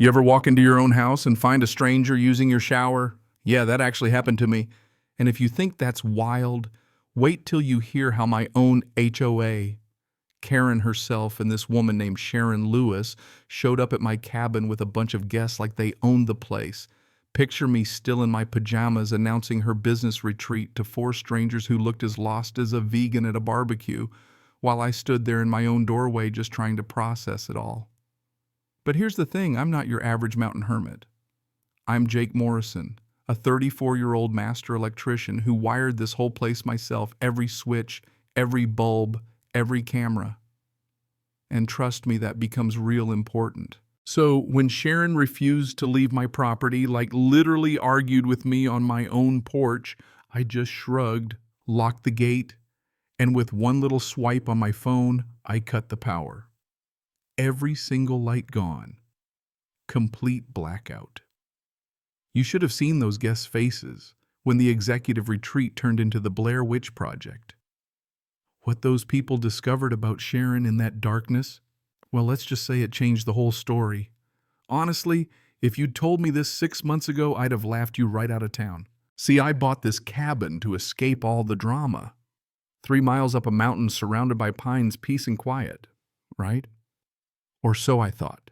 You ever walk into your own house and find a stranger using your shower? Yeah, that actually happened to me. And if you think that's wild, wait till you hear how my own HOA, Karen herself and this woman named Sharon Lewis, showed up at my cabin with a bunch of guests like they owned the place. Picture me still in my pajamas announcing her business retreat to four strangers who looked as lost as a vegan at a barbecue, while I stood there in my own doorway just trying to process it all. But here's the thing, I'm not your average mountain hermit. I'm Jake Morrison, a 34-year-old master electrician who wired this whole place myself, every switch, every bulb, every camera. And trust me, that becomes real important. So when Sharon refused to leave my property, like literally argued with me on my own porch, I just shrugged, locked the gate, and with one little swipe on my phone, I cut the power. Every single light gone. Complete blackout. You should have seen those guests' faces when the executive retreat turned into the Blair Witch Project. What those people discovered about Sharon in that darkness, well, let's just say it changed the whole story. Honestly, if you'd told me this 6 months ago, I'd have laughed you right out of town. See, I bought this cabin to escape all the drama. 3 miles up a mountain surrounded by pines, peace and quiet, right? Or so I thought.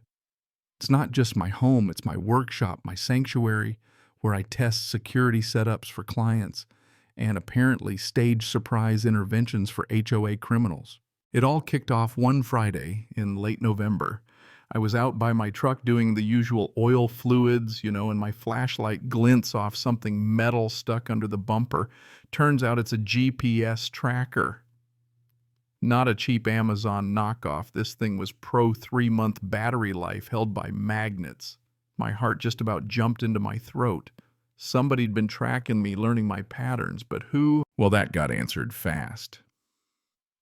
It's not just my home, it's my workshop, my sanctuary, where I test security setups for clients and apparently stage surprise interventions for HOA criminals. It all kicked off one Friday in late November. I was out by my truck doing the usual oil fluids, and my flashlight glints off something metal stuck under the bumper. Turns out it's a GPS tracker. Not a cheap Amazon knockoff. This thing was pro 3-month battery life held by magnets. My heart just about jumped into my throat. Somebody'd been tracking me, learning my patterns, but who? Well, that got answered fast.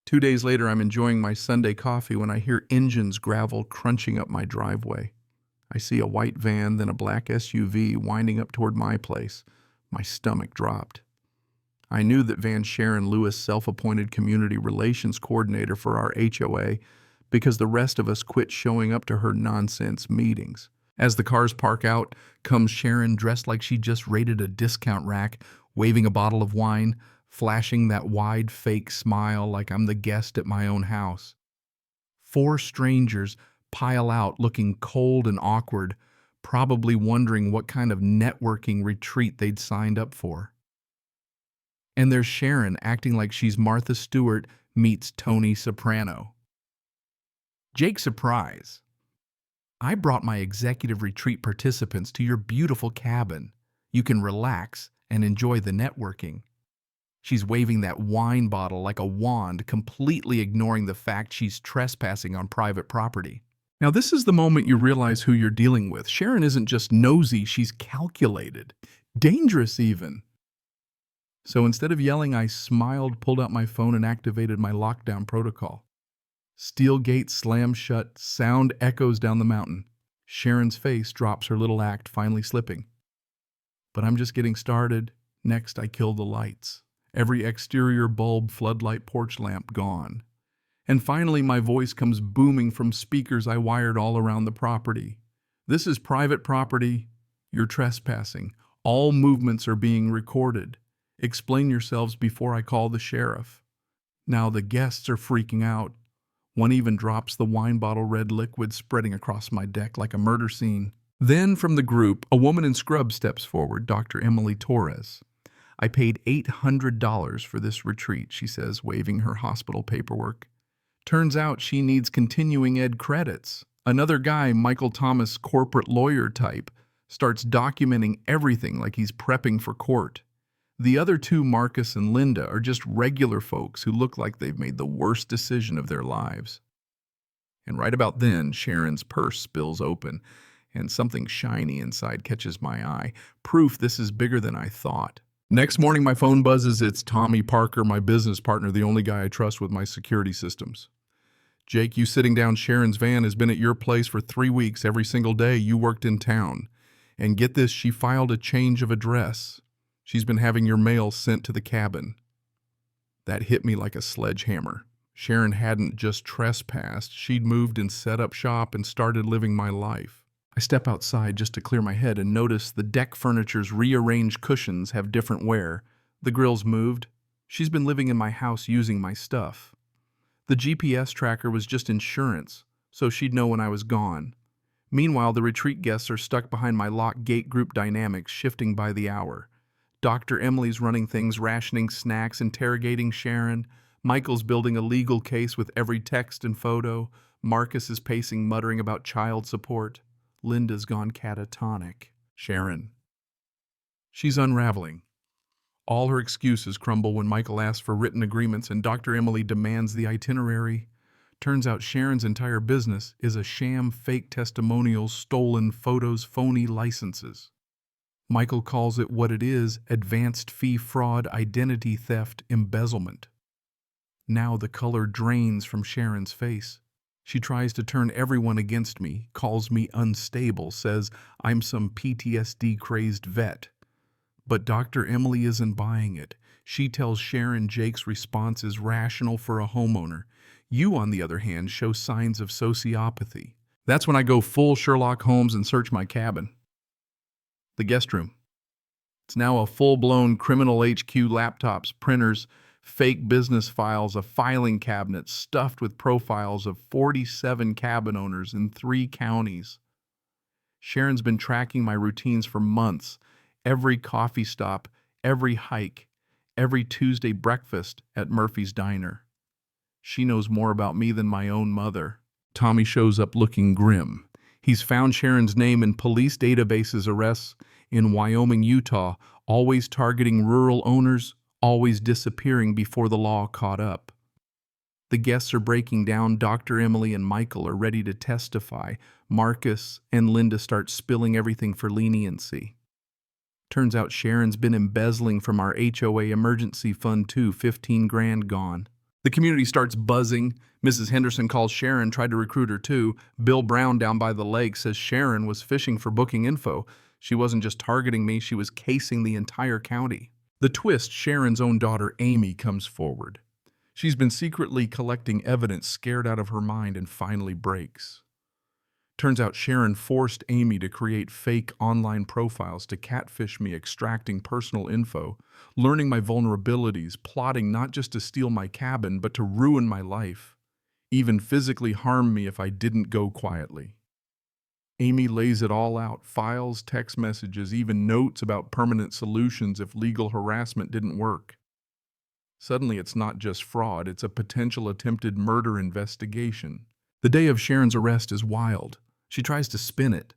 2 days later, I'm enjoying my Sunday coffee when I hear engines gravel crunching up my driveway. I see a white van, then a black SUV winding up toward my place. My stomach dropped. I knew that Sharon Lewis, self-appointed community relations coordinator for our HOA, because the rest of us quit showing up to her nonsense meetings. As the cars park out, comes Sharon dressed like she just raided a discount rack, waving a bottle of wine, flashing that wide fake smile like I'm the guest at my own house. 4 strangers pile out looking cold and awkward, probably wondering what kind of networking retreat they'd signed up for. And there's Sharon acting like she's Martha Stewart meets Tony Soprano. Jake, surprise. I brought my executive retreat participants to your beautiful cabin. You can relax and enjoy the networking. She's waving that wine bottle like a wand, completely ignoring the fact she's trespassing on private property. Now, this is the moment you realize who you're dealing with. Sharon isn't just nosy, she's calculated. Dangerous, even. So instead of yelling, I smiled, pulled out my phone, and activated my lockdown protocol. Steel gate slams shut, sound echoes down the mountain. Sharon's face drops, her little act finally slipping. But I'm just getting started. Next, I kill the lights. Every exterior bulb, floodlight, porch lamp gone. And finally, my voice comes booming from speakers I wired all around the property. This is private property. You're trespassing. All movements are being recorded. Explain yourselves before I call the sheriff. Now the guests are freaking out. One even drops the wine bottle red liquid spreading across my deck like a murder scene. Then from the group, a woman in scrubs steps forward, Dr. Emily Torres. I paid $800 for this retreat, she says, waving her hospital paperwork. Turns out she needs continuing ed credits. Another guy, Michael Thomas, corporate lawyer type, starts documenting everything like he's prepping for court. The other 2, Marcus and Linda, are just regular folks who look like they've made the worst decision of their lives. And right about then, Sharon's purse spills open, and something shiny inside catches my eye. Proof this is bigger than I thought. Next morning, my phone buzzes. It's Tommy Parker, my business partner, the only guy I trust with my security systems. Jake, you sitting down Sharon's van has been at your place for 3 weeks every single day you worked in town. And get this, she filed a change of address. She's been having your mail sent to the cabin. That hit me like a sledgehammer. Sharon hadn't just trespassed. She'd moved and set up shop and started living my life. I step outside just to clear my head and notice the deck furniture's rearranged cushions have different wear. The grill's moved. She's been living in my house using my stuff. The GPS tracker was just insurance, so she'd know when I was gone. Meanwhile, the retreat guests are stuck behind my locked gate, group dynamics shifting by the hour. Dr. Emily's running things, rationing snacks, interrogating Sharon. Michael's building a legal case with every text and photo. Marcus is pacing, muttering about child support. Linda's gone catatonic. Sharon. She's unraveling. All her excuses crumble when Michael asks for written agreements and Dr. Emily demands the itinerary. Turns out Sharon's entire business is a sham, fake testimonials, stolen photos, phony licenses. Michael calls it what it is: advanced fee fraud, identity theft, embezzlement. Now the color drains from Sharon's face. She tries to turn everyone against me, calls me unstable, says I'm some PTSD-crazed vet. But Dr. Emily isn't buying it. She tells Sharon Jake's response is rational for a homeowner. You, on the other hand, show signs of sociopathy. That's when I go full Sherlock Holmes and search my cabin. The guest room. It's now a full-blown criminal HQ: laptops, printers, fake business files, a filing cabinet stuffed with profiles of 47 cabin owners in 3 counties. Sharon's been tracking my routines for months. Every coffee stop, every hike, every Tuesday breakfast at Murphy's Diner. She knows more about me than my own mother. Tommy shows up looking grim. He's found Sharon's name in police databases, arrests in Wyoming, Utah, always targeting rural owners, always disappearing before the law caught up. The guests are breaking down. Dr. Emily and Michael are ready to testify. Marcus and Linda start spilling everything for leniency. Turns out Sharon's been embezzling from our HOA emergency fund too, 15 grand gone. The community starts buzzing. Mrs. Henderson calls Sharon, tried to recruit her too. Bill Brown down by the lake says Sharon was fishing for booking info. She wasn't just targeting me, she was casing the entire county. The twist: Sharon's own daughter Amy comes forward. She's been secretly collecting evidence, scared out of her mind, and finally breaks. Turns out Sharon forced Amy to create fake online profiles to catfish me, extracting personal info, learning my vulnerabilities, plotting not just to steal my cabin, but to ruin my life, even physically harm me if I didn't go quietly. Amy lays it all out: files, text messages, even notes about permanent solutions if legal harassment didn't work. Suddenly it's not just fraud, it's a potential attempted murder investigation. The day of Sharon's arrest is wild. She tries to spin it,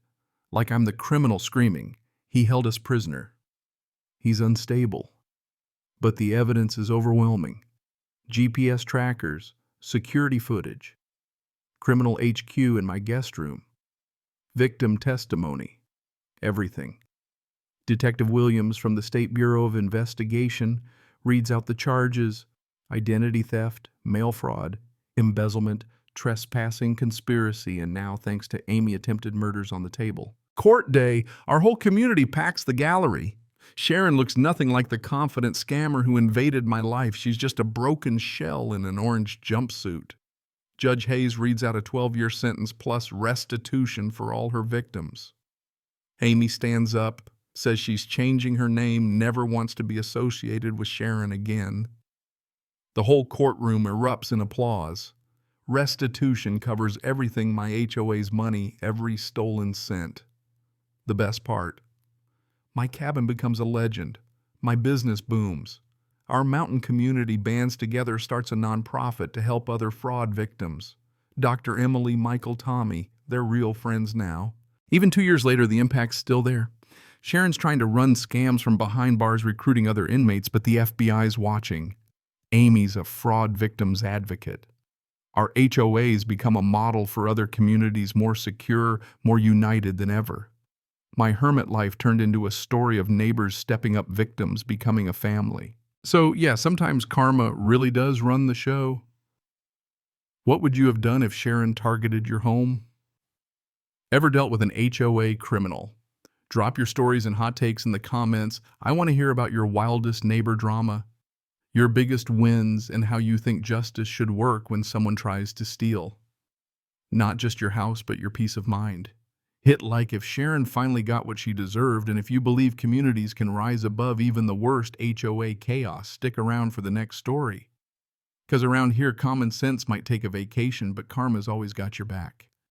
like I'm the criminal screaming, "He held us prisoner." He's unstable. But the evidence is overwhelming. GPS trackers, security footage, criminal HQ in my guest room, victim testimony, everything. Detective Williams from the State Bureau of Investigation reads out the charges: identity theft, mail fraud, embezzlement, trespassing, conspiracy, and now, thanks to Amy, attempted murders on the table. Court day, our whole community packs the gallery. Sharon looks nothing like the confident scammer who invaded my life. She's just a broken shell in an orange jumpsuit. Judge Hayes reads out a 12-year sentence plus restitution for all her victims. Amy stands up, says she's changing her name, never wants to be associated with Sharon again. The whole courtroom erupts in applause. Restitution covers everything: my HOA's money, every stolen cent. The best part: my cabin becomes a legend. My business booms. Our mountain community bands together, starts a nonprofit to help other fraud victims. Dr. Emily, Michael, Tommy, they're real friends now. Even 2 years later, the impact's still there. Sharon's trying to run scams from behind bars, recruiting other inmates, but the FBI's watching. Amy's a fraud victims advocate. Our HOAs become a model for other communities, more secure, more united than ever. My hermit life turned into a story of neighbors stepping up, victims becoming a family. So yeah, sometimes karma really does run the show. What would you have done if Sharon targeted your home? Ever dealt with an HOA criminal? Drop your stories and hot takes in the comments. I want to hear about your wildest neighbor drama, your biggest wins, and how you think justice should work when someone tries to steal not just your house, but your peace of mind. Hit like if Sharon finally got what she deserved, and if you believe communities can rise above even the worst HOA chaos, stick around for the next story. Because around here, common sense might take a vacation, but karma's always got your back.